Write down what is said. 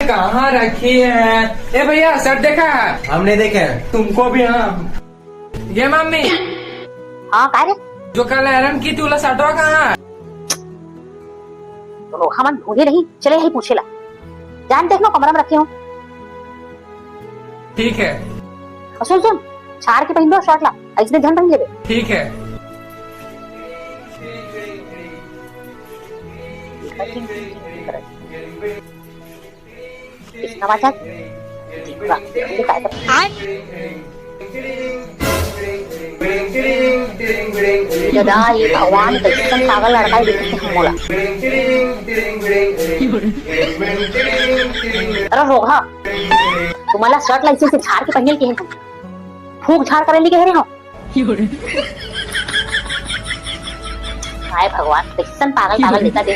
कहाँ रखी है? ए भैया शर्ट देखा है? हमने देखे हैं। तुमको भी? हाँ। ये मम्मी, हाँ काय रे? जो कल आयरन की थी वाला शर्टवा कहाँ है? तो हम ढूंढे नहीं, चले यही पूछेला। जान देख लो कमरा में रखे हो। ठीक है। और सुन सुन, छाड़ के पहन दो शर्ट ला, ऐसे ध्यान पहन लेबे। ठीक है। इसका वाचा जदा ये भगवान कैसे पागल लड़का देखते हैं मोला। अरे रोगा, तुम्हाला शर्ट लायसेंस से झाड़ के पहने के हैं, फूक झाड़ करेली के हो। हाय भगवान कैसे पागल पागल देता दे।